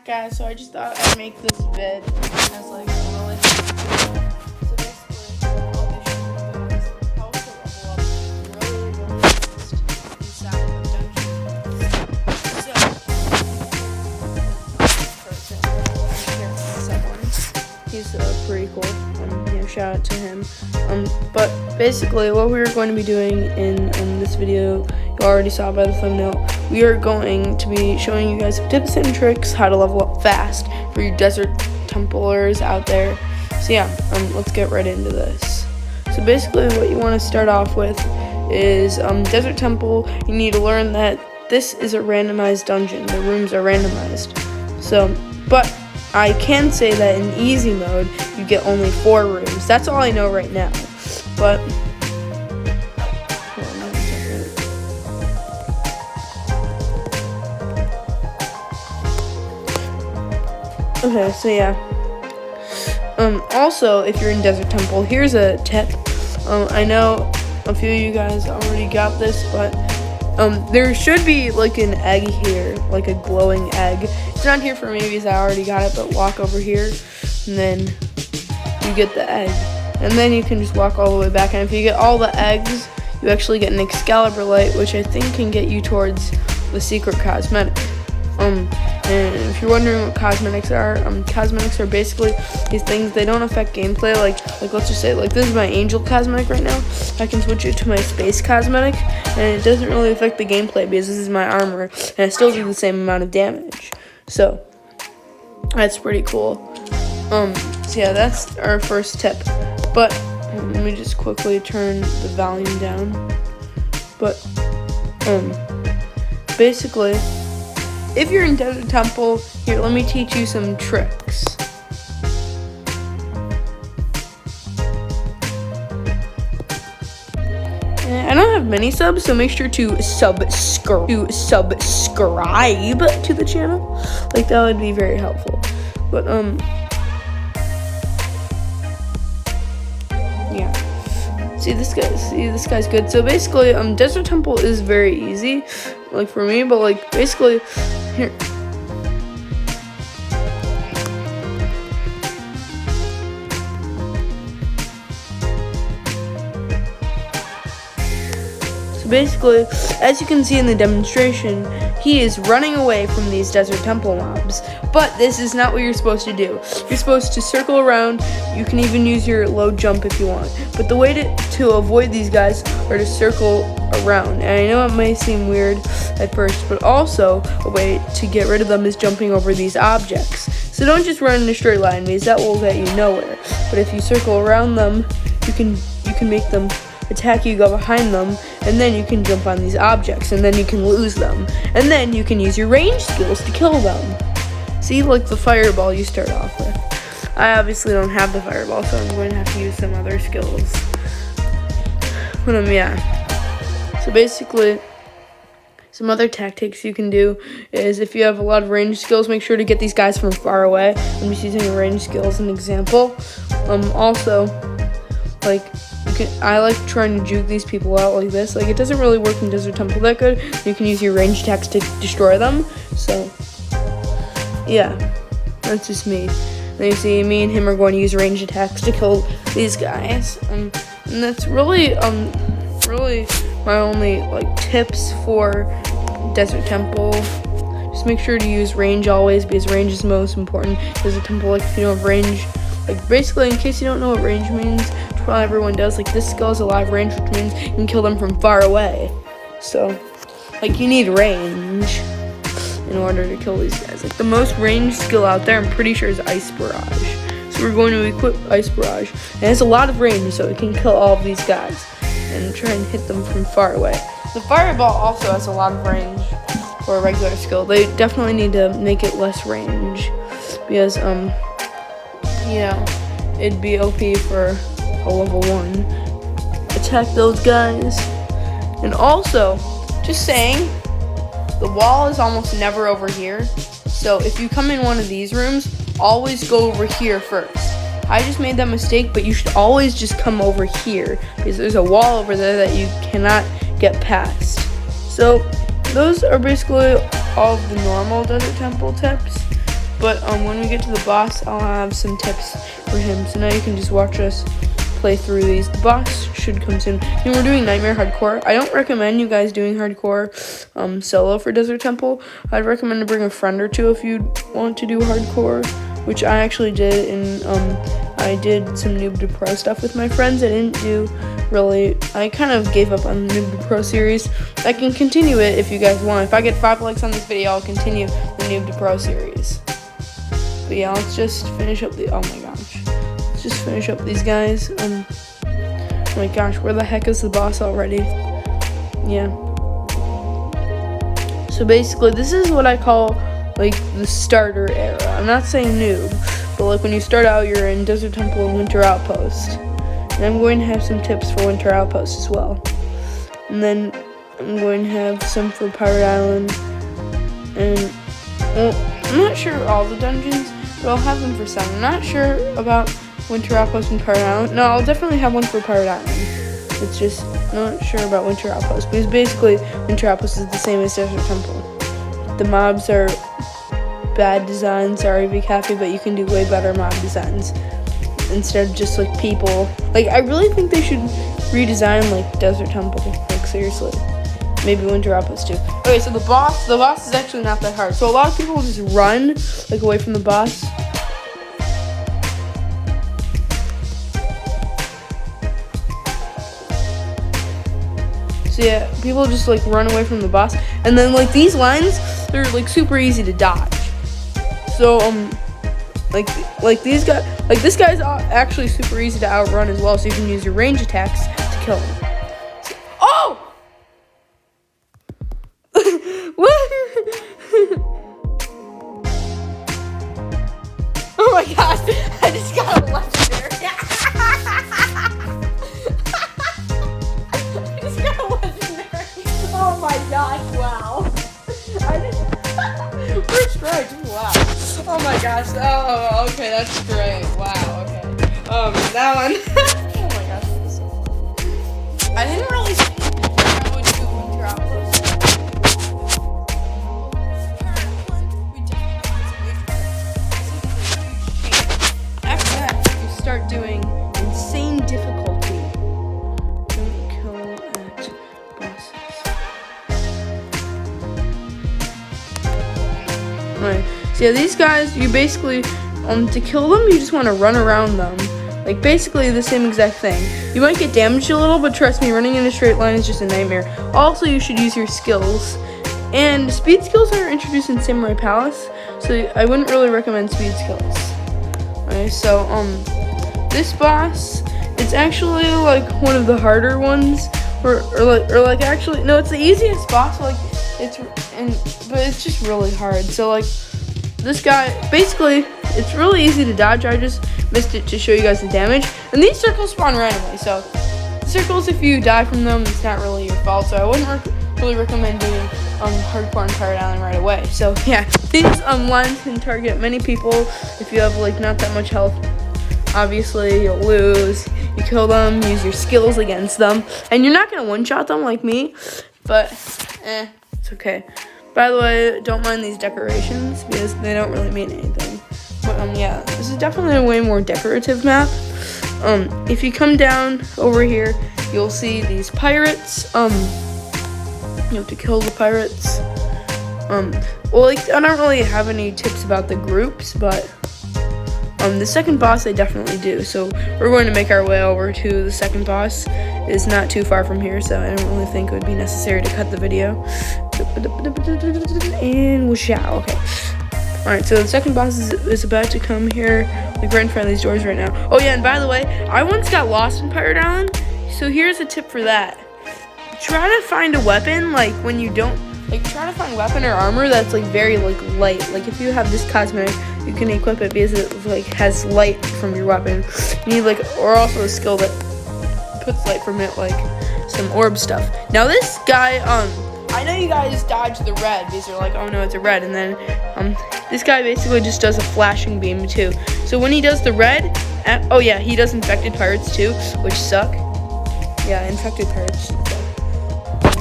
guys, so I just thought I'd make this vid as like a really so basically I'll be showing you guys how to level up really fast inside of dungeons. So he's pretty cool. Shout out to him. But basically what we're going to be doing in this video, you already saw by the thumbnail, we are going to be showing you guys some tips and tricks how to level up fast for you desert templars out there. So yeah, let's get right into this. So basically what you want to start off with is Desert Temple. You need to learn that this is a randomized dungeon. The rooms are randomized. So, but I can say that in easy mode, you get only 4 rooms. That's all I know right now. But okay, so yeah. Also, if you're in Desert Temple, here's a tip. I know a few of you guys already got this, but there should be like an egg here, like a glowing egg. It's not here for me because I already got it, but walk over here and then you get the egg. And then you can just walk all the way back, and if you get all the eggs, you actually get an Excalibur light, which I think can get you towards the secret cosmetic. And if you're wondering what cosmetics are basically these things. They don't affect gameplay. Like let's just say, like, this is my angel cosmetic right now. I can switch it to my space cosmetic, and it doesn't really affect the gameplay because this is my armor, and I still do the same amount of damage. So that's pretty cool. So yeah, that's our first tip. But let me just quickly turn the volume down. But basically, if you're in Desert Temple, here, let me teach you some tricks. I don't have many subs, so make sure to subscribe to the channel. Like, that would be very helpful. But yeah. See this guy's good. So basically, Desert Temple is very easy, like for me, but like basically here. So basically, as you can see in the demonstration, he is running away from these Desert Temple mobs. But this is not what you're supposed to do. You're supposed to circle around. You can even use your low jump if you want. But the way to avoid these guys are to circle around. And I know it may seem weird at first, but also a way to get rid of them is jumping over these objects. So don't just run in a straight line, because that will get you nowhere. But if you circle around them, you can make them attack you, go behind them, and then you can jump on these objects, and then you can lose them. And then you can use your range skills to kill them. See, like the fireball you start off with. I obviously don't have the fireball, so I'm going to have to use some other skills. But yeah. So basically, some other tactics you can do is, if you have a lot of range skills, make sure to get these guys from far away. I'm just using a range skill as an example. Also, like, I like trying to juke these people out like this. Like, it doesn't really work in Desert Temple that good. You can use your range attacks to destroy them. So yeah, that's just me. And you see, me and him are going to use range attacks to kill these guys. And that's really my only like tips for Desert Temple. Just make sure to use range always, because range is most important. Desert Temple, like, if you don't have range, like, basically, in case you don't know what range means, which probably everyone does, like, this skill is a live range, which means you can kill them from far away. So, like, you need range in order to kill these guys. Like, the most range skill out there, I'm pretty sure, is Ice Barrage. So we're going to equip Ice Barrage, and it's a lot of range, so it can kill all of these guys and try and hit them from far away. The Fireball also has a lot of range for a regular skill. They definitely need to make it less range, because it'd be OP for a level 1. Attack those guys. And also, just saying, the wall is almost never over here. So if you come in one of these rooms, always go over here first. I just made that mistake, but you should always just come over here, because there's a wall over there that you cannot get past. So those are basically all of the normal Desert Temple tips. But when we get to the boss, I'll have some tips for him. So now you can just watch us play through these. The boss should come soon. And we're doing Nightmare Hardcore. I don't recommend you guys doing hardcore solo for Desert Temple. I'd recommend to bring a friend or two if you want to do hardcore, which I actually did, and I did some Noob to Pro stuff with my friends. I didn't do really, I kind of gave up on the Noob to Pro series. I can continue it if you guys want. If I get 5 likes on this video, I'll continue the Noob to Pro series. But yeah, let's just finish up the, oh my gosh. Let's just finish up these guys. Oh my gosh, where the heck is the boss already? Yeah. So basically, this is what I call like the starter era. I'm not saying noob, but like when you start out, you're in Desert Temple and Winter Outpost. And I'm going to have some tips for Winter Outpost as well. And then I'm going to have some for Pirate Island. And, well, I'm not sure all the dungeons, but I'll have them for some. I'm not sure about Winter Outpost and Pirate Island. No, I'll definitely have one for Pirate Island. It's just, I'm not sure about Winter Outpost, because basically Winter Outpost is the same as Desert Temple. The mobs are bad designs, sorry Big Happy, but you can do way better mob designs instead of just like people. Like, I really think they should redesign like Desert Temple, like seriously. Maybe Winter Outpost too. Okay, so the boss is actually not that hard. So a lot of people just run like away from the boss. So yeah, people just like run away from the boss, and then like these lines, they're like super easy to dodge. So like these guys, like this guy's actually super easy to outrun as well. So you can use your range attacks to kill him. So, oh! What? Oh my gosh! I just got a legendary. Oh my gosh, wow. First strike, wow. Oh my gosh, oh, okay, that's great. Wow, okay. That one. Oh my gosh, that was so fun. I didn't really think I would do Winter Outpost. After that, you start doing insane difficulty. Don't kill at bosses. Alright, so yeah, these guys, you basically, to kill them, you just want to run around them. Like, basically the same exact thing. You might get damaged a little, but trust me, running in a straight line is just a nightmare. Also, you should use your skills. And speed skills are introduced in Samurai Palace, so I wouldn't really recommend speed skills. Alright, so, this boss, it's actually, like, one of the harder ones. Or actually, no, it's the easiest boss, like, but it's just really hard. So like this guy, basically it's really easy to dodge. I just missed it to show you guys the damage. And these circles spawn randomly, so circles, if you die from them, it's not really your fault. So I wouldn't really recommend doing hardcore on Pirate Island right away. So yeah, these lines can target many people. If you have like not that much health, obviously you'll lose. You kill them, use your skills against them, and you're not gonna one-shot them like me, but it's okay. By the way, don't mind these decorations because they don't really mean anything. But yeah, this is definitely a way more decorative map. If you come down over here, you'll see these pirates. You have to kill the pirates. Well, like I don't really have any tips about the groups, but the second boss I definitely do. So we're going to make our way over to the second boss. It's not too far from here, so I don't really think it would be necessary to cut the video. And whoosh-ow, okay. Alright, so the second boss is about to come here, like right in front of these doors right now. Oh yeah, and by the way, I once got lost in Pirate Island, so here's a tip for that. Try to find a weapon, like when you don't, like try to find a weapon or armor that's like very like light. Like if you have this cosmetic, you can equip it because it like has light from your weapon. You need like, or also a skill that puts light from it, like some orb stuff. Now this guy, I know you guys dodge the red because you're like, oh no, it's a red, and then this guy basically just does a flashing beam too. So when he does the red, oh yeah, he does infected pirates too, which suck. Yeah, infected pirates.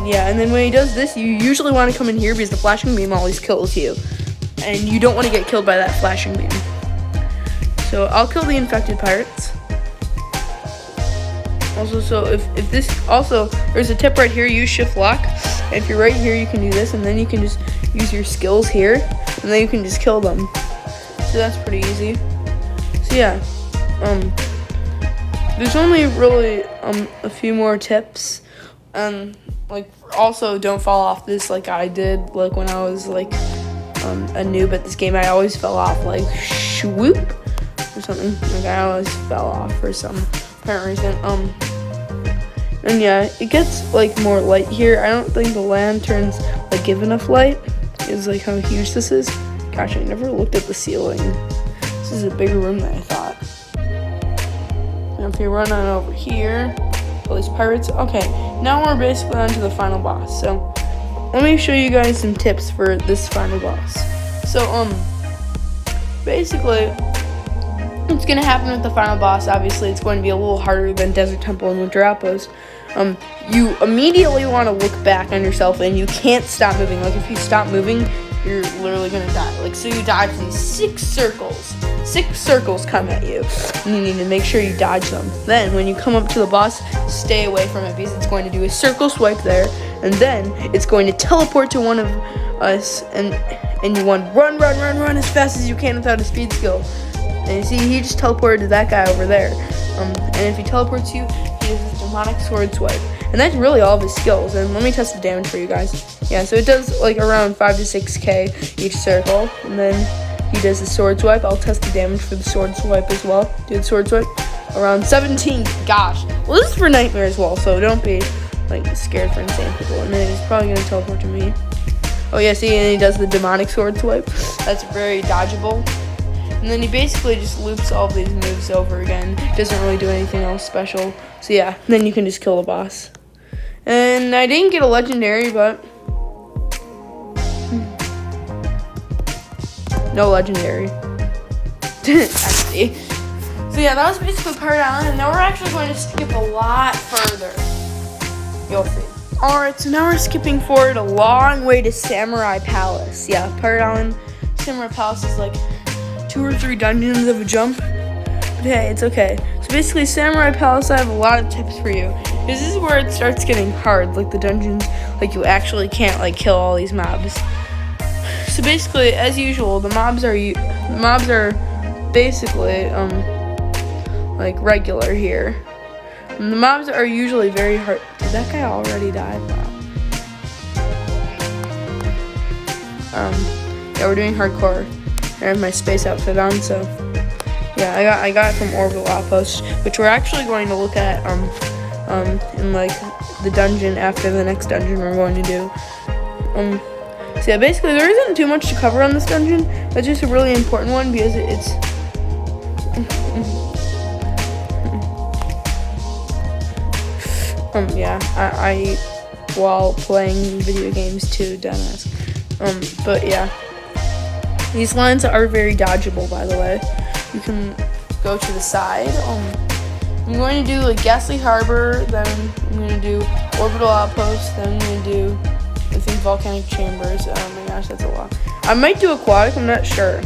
Yeah, and then when he does this, you usually want to come in here because the flashing beam always kills you. and you don't want to get killed by that flashing beam. So I'll kill the infected pirates. Also, so if this, also, there's a tip right here, use shift lock. And if you're right here, you can do this, and then you can just use your skills here, and then you can just kill them. So that's pretty easy. So yeah, there's only really a few more tips. Like, also don't fall off this like I did, like when I was like a noob at this game. I always fell off, like swoop or something. Like I always fell off for some apparent reason. And yeah, it gets like more light here. I don't think the lanterns like give enough light. Is like how huge this is. Gosh, I never looked at the ceiling. This is a bigger room than I thought. And if you run on over here, all these pirates. Okay, now we're basically on to the final boss. So let me show you guys some tips for this final boss. So basically, what's gonna happen with the final boss? Obviously, it's going to be a little harder than Desert Temple and Winter Outpost. You immediately want to look back on yourself, and you can't stop moving. Like if you stop moving, you're literally gonna die. Like, so you dodge these 6 circles. 6 circles come at you, and you need to make sure you dodge them. Then, when you come up to the boss, stay away from it, because it's going to do a circle swipe there, and then it's going to teleport to one of us, and you want to run as fast as you can without a speed skill. And you see, he just teleported to that guy over there. And if he teleports you, he does his demonic sword swipe. And that's really all of his skills. And let me test the damage for you guys. Yeah, so it does like around 5 to 6k each circle. And then he does the sword swipe. I'll test the damage for the sword swipe as well. Do the sword swipe. Around 17. Gosh. Well, this is for Nightmare as well, so don't be like scared for insane people. And then he's probably going to teleport to me. Oh yeah, see, and he does the demonic sword swipe. That's very dodgeable. And then he basically just loops all of these moves over again. Doesn't really do anything else special. So yeah, then you can just kill the boss. And I didn't get a legendary, but no legendary. Actually. So yeah, that was basically Pirate Island, and now we're actually going to skip a lot further. You'll see. Alright, so now we're skipping forward a long way to Samurai Palace. Yeah, Pirate Island, Samurai Palace is like 2 or 3 dungeons of a jump. But hey, it's okay. So basically, Samurai Palace, I have a lot of tips for you. This is where it starts getting hard, like the dungeons, like you actually can't like kill all these mobs. So basically, as usual, the mobs are basically like regular here. And the mobs are usually very hard. Did that guy already die? Wow. Yeah, we're doing hardcore. I have my space outfit on, so yeah, I got it from Orbital Outpost, which we're actually going to look at in like the dungeon after the next dungeon we're going to do. So yeah, basically there isn't too much to cover on this dungeon. It's just a really important one because it's yeah, I eat while playing video games too, dumbass. But yeah. These lines are very dodgeable, by the way. You can go to the side. I'm going to do like Ghastly Harbor, then I'm going to do Orbital Outpost, then I'm going to do, I think, Volcanic Chambers. Oh my gosh, that's a lot. I might do Aquatic, I'm not sure.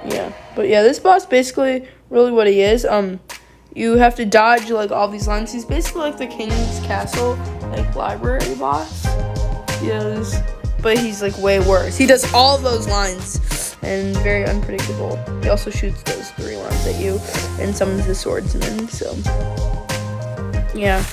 Yeah, but yeah, this boss basically really what he is. You have to dodge like all these lines. He's basically like the King's Castle, like library boss. Yes, but he's like way worse. He does all those lines and very unpredictable. He also shoots those 3 lines at you and summons the swordsman. So yeah,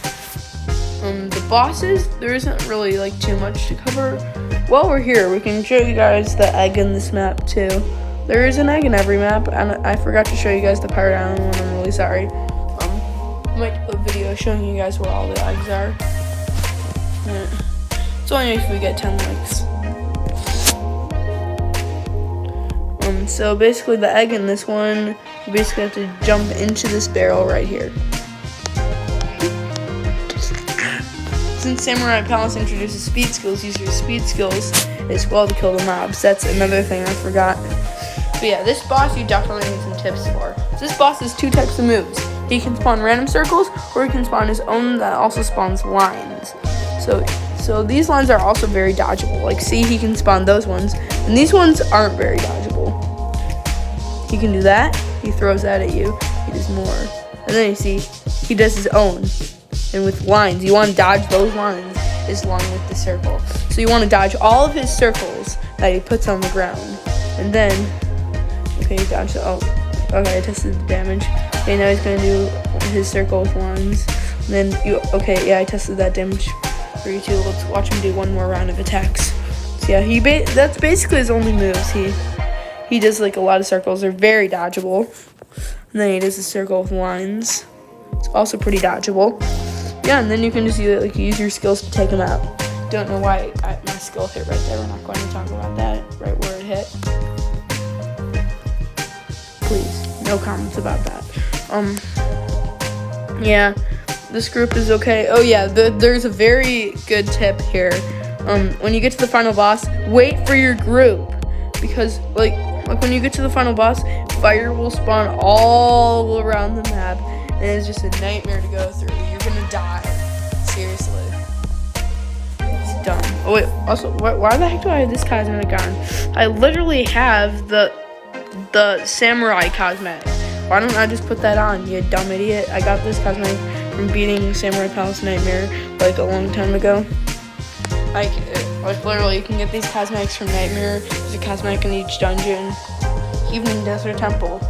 the bosses, there isn't really like too much to cover. While we're here, we can show you guys the egg in this map too. There is an egg in every map, and I forgot to show you guys the Pirate Island one. I'm really sorry. I might do a video showing you guys where all the eggs are. Yeah. It's only if we get 10 likes. So basically the egg in this one, you basically have to jump into this barrel right here. Since Samurai Palace introduces speed skills, use your speed skills as well to kill the mobs. That's another thing I forgot. But yeah, this boss you definitely need some tips for. So this boss has 2 types of moves. He can spawn random circles, or he can spawn his own that also spawns lines. So So these lines are also very dodgeable. Like, see, he can spawn those ones, and these ones aren't very dodgeable. He can do that. He throws that at you. He does more. And then you see, he does his own. And with lines, you want to dodge those lines as long with the circle. So you want to dodge all of his circles that he puts on the ground. And then, okay, he dodged it. Oh, okay, I tested the damage. Okay, now he's going to do his circle with lines. And then, okay, yeah, I tested that damage for you too. Let's watch him do one more round of attacks. So yeah, that's basically his only moves. He does like a lot of circles. They're very dodgeable. And then he does a circle with lines. It's also pretty dodgeable. Yeah, and then you can just use your skills to take him out. Don't know why my skill hit right there. We're not going to talk about that. Right where it hit. Please, no comments about that. Yeah, this group is okay. Oh yeah, there's a very good tip here. When you get to the final boss, wait for your group, because like when you get to the final boss, fire will spawn all around the map, and it's just a nightmare to go through. You're gonna die. Seriously. It's dumb. Oh wait, also, why the heck do I have this cosmetic on? I literally have the samurai cosmetic. Why don't I just put that on, you dumb idiot? I got this cosmetic from beating Samurai Palace Nightmare like a long time ago. Like literally, you can get these cosmetics from Nightmare. There's a cosmetic in each dungeon. Evening Desert Temple,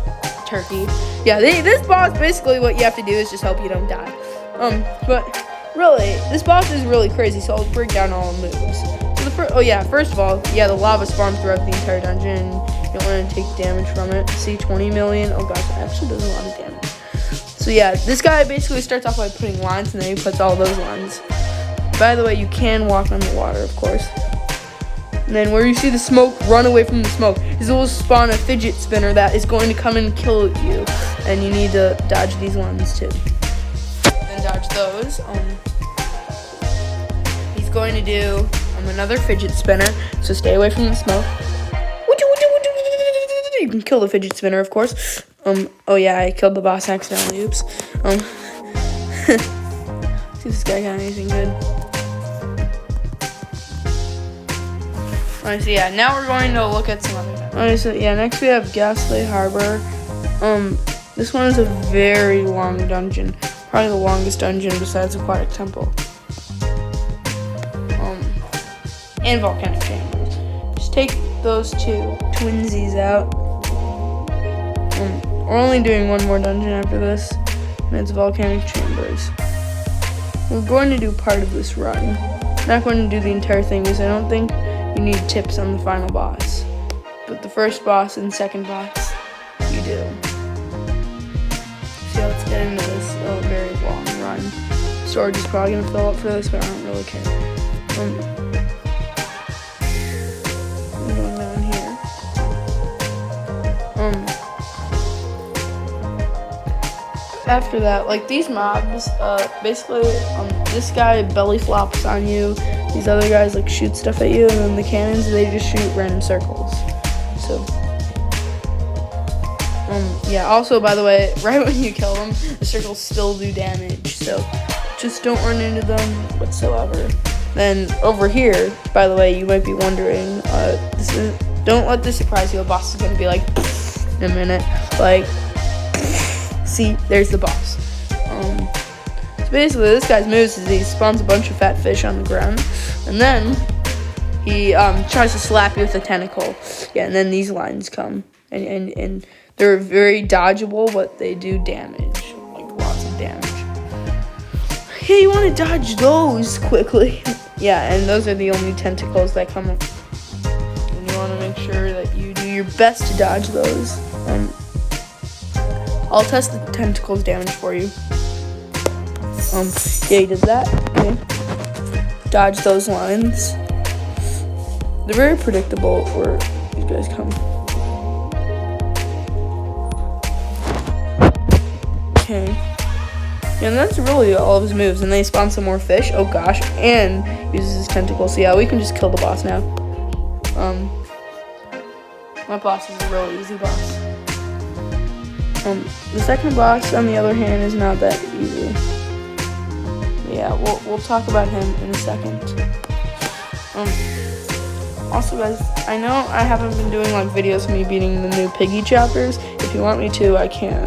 Turkey. Yeah, this boss, basically what you have to do is just hope you don't die. But really, this boss is really crazy, so I'll break down all the moves. So first of all, yeah, the lava spawns throughout the entire dungeon. You don't want to take damage from it. See, 20 million. Oh gosh, it actually does a lot of damage. So yeah, this guy basically starts off by putting lines, and then he puts all those lines. By the way, you can walk on the water, of course. And then where you see the smoke, run away from the smoke. This will spawn a fidget spinner that is going to come and kill you. And you need to dodge these ones too. Then dodge those. He's going to do another fidget spinner, so stay away from the smoke. You can kill the fidget spinner, of course. Oh yeah, I killed the boss accidentally. Oops. See if this guy got anything good. Alright, so yeah, now we're going to look at some other dungeons. Alright, so yeah, next we have Ghastly Harbor. This one is a very long dungeon. Probably the longest dungeon besides Aquatic Temple. And Volcanic Chambers. Just take those two twinsies out. We're only doing one more dungeon after this, and it's Volcanic Chambers. We're going to do part of this run. Not going to do the entire thing because I don't think you need tips on the final boss. But the first boss and second boss, you do. So let's get into this very long run. Storage is probably going to fill up for this, but I don't really care. I'm going down here. After that, like these mobs, basically, this guy belly flops on you. These other guys like shoot stuff at you, and then the cannons, they just shoot random circles. So, yeah. Also, by the way, right when you kill them, the circles still do damage. So, just don't run into them whatsoever. Then over here, by the way, you might be wondering, don't let this surprise you. A boss is gonna be like in a minute, like. See, there's the boss. So basically, this guy's moves is he spawns a bunch of fat fish on the ground, and then he tries to slap you with a tentacle. Yeah, and then these lines come, and they're very dodgeable, but they do damage, like lots of damage. Yeah, you want to dodge those quickly. Yeah, and those are the only tentacles that come up. And you want to make sure that you do your best to dodge those. I'll test the tentacles damage for you. Yeah, he did that. Okay. Dodge those lines. They're very predictable where these guys come. Okay. Yeah, and that's really all of his moves. And then he spawns some more fish. Oh gosh. And uses his tentacles. So yeah, we can just kill the boss now. My boss is a really easy boss. The second boss, on the other hand, is not that easy. Yeah, we'll talk about him in a second. Also, guys, I know I haven't been doing like videos of me beating the new Piggy chapters. If you want me to, I can.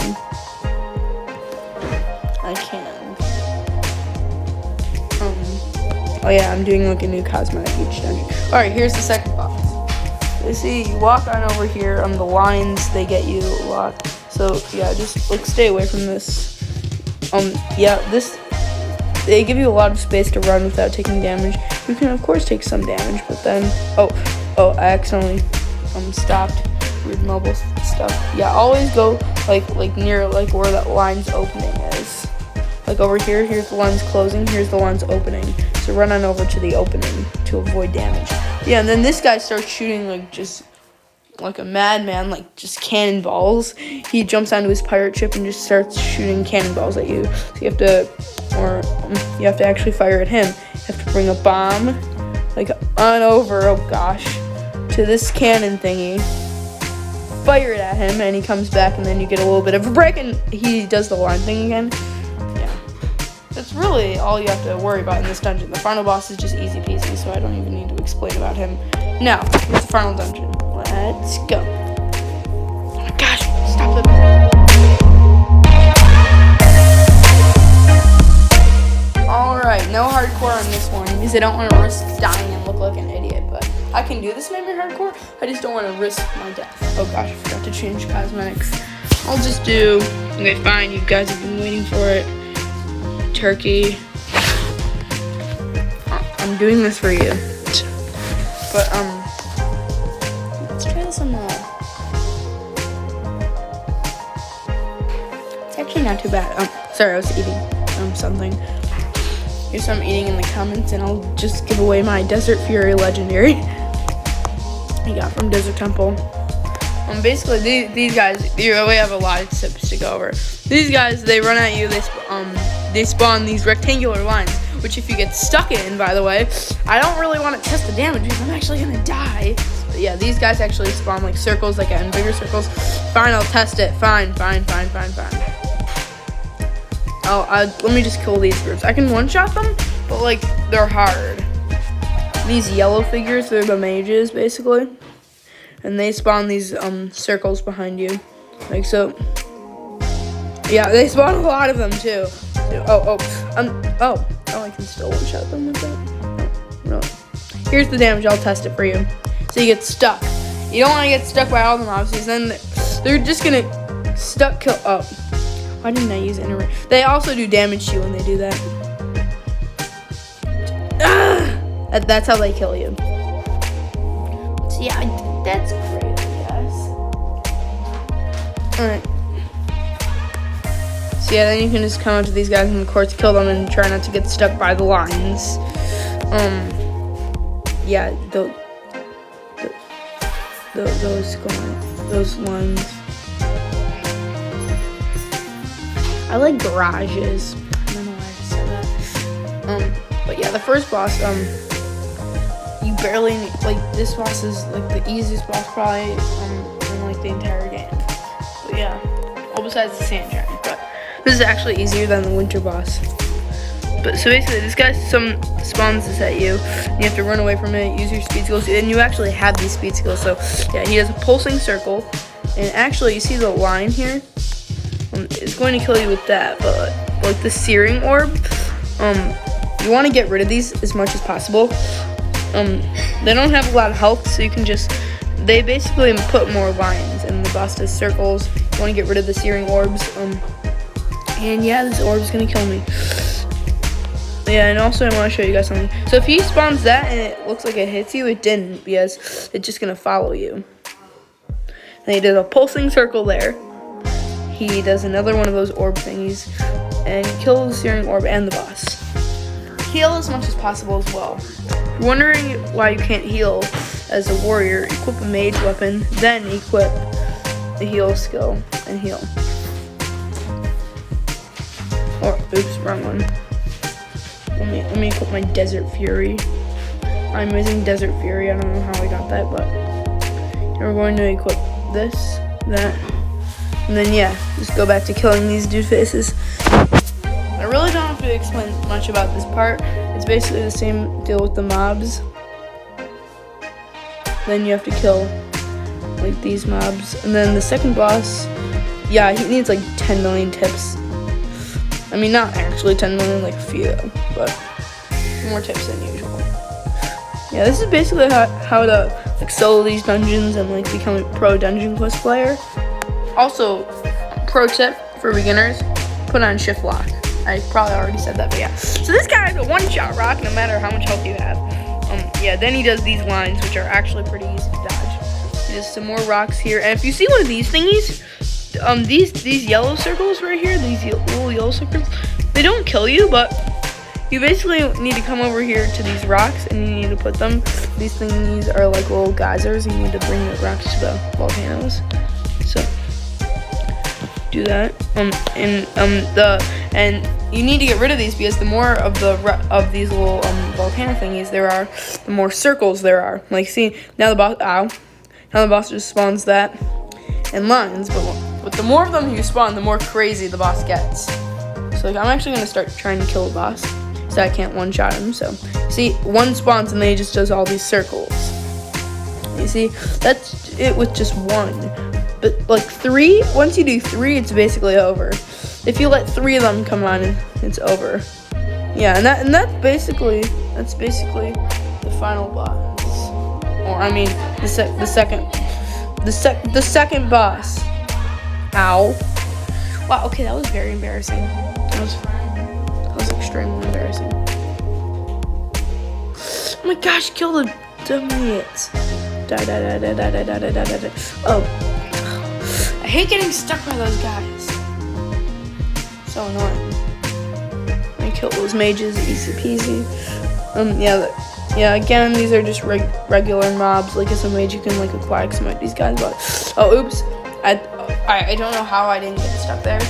Oh yeah, I'm doing like a new cosmetic each dungeon. All right, here's the second boss. You see, you walk on over here on the lines. They get you a lot. So yeah, just like stay away from this. Yeah, they give you a lot of space to run without taking damage. You can of course take some damage, but then I accidentally stopped weird mobile stuff. Yeah, always go like near like where that line's opening is. Like over here, here's the line's closing, here's the line's opening. So run on over to the opening to avoid damage. Yeah, and then this guy starts shooting like just like a madman, like just cannonballs. He jumps onto his pirate ship and just starts shooting cannonballs at you. So you have to actually fire at him. You have to bring a bomb like on over, oh gosh, to this cannon thingy. Fire it at him and he comes back and then you get a little bit of a break and he does the line thing again. That's really all you have to worry about in this dungeon. The final boss is just easy peasy, so I don't even need to explain about him. Now, here's the final dungeon. Let's go. Oh my gosh, stop it. Alright, no hardcore on this one, because I don't want to risk dying and look like an idiot, but I can do this maybe hardcore. I just don't want to risk my death. Oh gosh, I forgot to change cosmetics. I'll just do, okay, fine, you guys have been waiting for it. Turkey. I'm doing this for you. But let's try some it's actually not too bad. Sorry, I was eating something. Here's some eating in the comments and I'll just give away my Desert Fury legendary I got from Desert Temple. Basically these guys, you really have a lot of tips to go over. These guys, they run at you, they spawn these rectangular lines, which if you get stuck in, by the way, I don't really want to test the damage because I'm actually gonna die. But yeah, these guys actually spawn like circles, like in bigger circles. Fine, I'll test it. Fine. Let me just kill these groups. I can one-shot them, but like they're hard. These yellow figures, they're the mages basically, and they spawn these circles behind you, like so. Yeah, they spawn a lot of them too. I can still one-shot them with that. No. Here's the damage. I'll test it for you. So you get stuck. You don't want to get stuck by all the mobs because then they're just gonna kill. Oh, why didn't I use inner? They also do damage to you when they do that. That's how they kill you. So yeah, that's great, I guess. All right. So yeah, then you can just come up to these guys and of course kill them and try not to get stuck by the lines. Yeah, those lines. I like garages. I don't know why I just said that. But yeah, the first boss, you barely need, like this boss is like the easiest boss probably in like the entire game. But yeah, all besides the sand giant. But this is actually easier than the winter boss. But so basically, this guy spawns this at you. You have to run away from it, use your speed skills, and you actually have these speed skills. So yeah, he does a pulsing circle, and actually, you see the line here? It's going to kill you with that, but like the searing orb, you want to get rid of these as much as possible. They don't have a lot of health, so you can they basically put more lines, and the boss does circles. You want to get rid of the searing orbs. And yeah, this orb is going to kill me. Yeah, and also I want to show you guys something. So if he spawns that and it looks like it hits you, it didn't, because it's just going to follow you. And he does a pulsing circle there. He does another one of those orb thingies and kills the searing orb and the boss. Heal as much as possible as well. If you're wondering why you can't heal as a warrior, equip a mage weapon, then equip the heal skill and heal. Or, oops, wrong one. Let me equip my Desert Fury. I'm using Desert Fury. I don't know how I got that, but we're going to equip this, that, and then yeah, just go back to killing these dude faces. I really don't have to explain much about this part. It's basically the same deal with the mobs. then you have to kill like these mobs. And then the second boss, yeah, he needs like 10 million tips. I mean, not actually 10 million, like a few, but more tips than usual. Yeah, this is basically how to like solo these dungeons and like become a pro Dungeon Quest player. Also, pro tip for beginners, put on shift lock. I probably already said that, but yeah. So this guy has a one-shot rock no matter how much health you have. Yeah, then he does these lines, which are actually pretty easy to dodge. He does some more rocks here, and if you see one of these thingies, these yellow circles right here, these little yellow circles, they don't kill you, but you basically need to come over here to these rocks, and you need to put them. These thingies are like little geysers. You need to bring the rocks to the volcanoes. So do that. And you need to get rid of these because the more of these little volcano thingies there are, the more circles there are. Like, see, now the boss, now the boss just spawns that in lines, but the more of them you spawn, the more crazy the boss gets. So like, I'm actually gonna start trying to kill the boss, so I can't one-shot him. So see, one spawns and then he just does all these circles. You see, that's it with just one. But like 3, once you do 3, it's basically over. If you let 3 of them come on, it's over. Yeah, and that's basically the final boss. Or I mean, the second boss. Ow! Wow. Okay, that was very embarrassing. That was extremely embarrassing. Oh my gosh! Kill the idiots! Die! Oh. I hate getting stuck by those guys. So annoying. I kill those mages, easy peasy. Yeah. Again, these are just regular mobs. Like as a mage, you can like acquire some of these guys. But oh, oops! I don't know how I didn't get stuck there.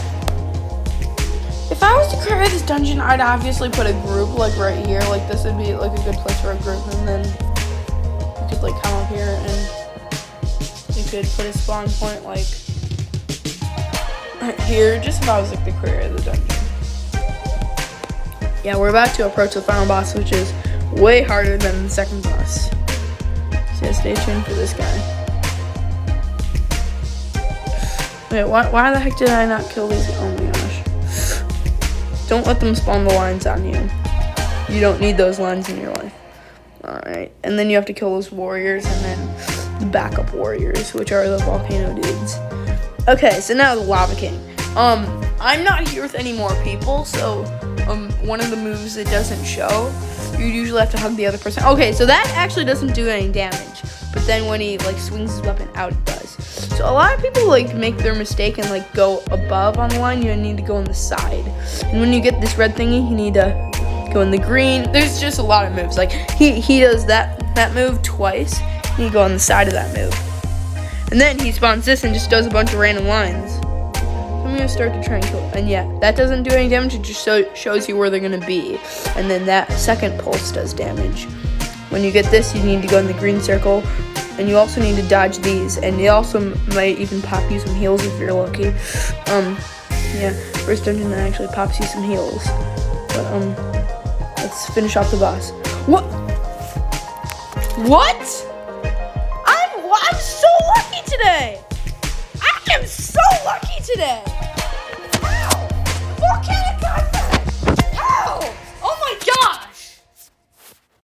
If I was to create this dungeon, I'd obviously put a group like right here. Like this would be like a good place for a group, and then you could like come up here and you could put a spawn point like right here, just if I was like the creator of the dungeon. Yeah, we're about to approach the final boss, which is way harder than the second boss. So yeah, stay tuned for this guy. Wait, why the heck did I not kill these? Oh my gosh. Don't let them spawn the lines on you. You don't need those lines in your life. Alright, and then you have to kill those warriors and then the backup warriors, which are the volcano dudes. Okay, so now the Lava King. I'm not here with any more people, so one of the moves that doesn't show, you usually have to hug the other person. Okay, so that actually doesn't do any damage, but then when he like swings his weapon out, it does. So a lot of people like make their mistake and like go above on the line. You need to go on the side, and when you get this red thingy, you need to go in the green. There's just a lot of moves. Like he does that move twice. You go on the side of that move, and then he spawns this and just does a bunch of random lines. I'm gonna start to try and kill it. And yeah, that doesn't do any damage, it just shows you where they're gonna be. And then that second pulse does damage. When you get this, you need to go in the green circle, and you also need to dodge these, and it also might even pop you some heals if you're lucky. Yeah, first dungeon that actually pops you some heals. But let's finish off the boss. What? I'm so lucky today! I am so lucky today! How? Volcanic contact! How?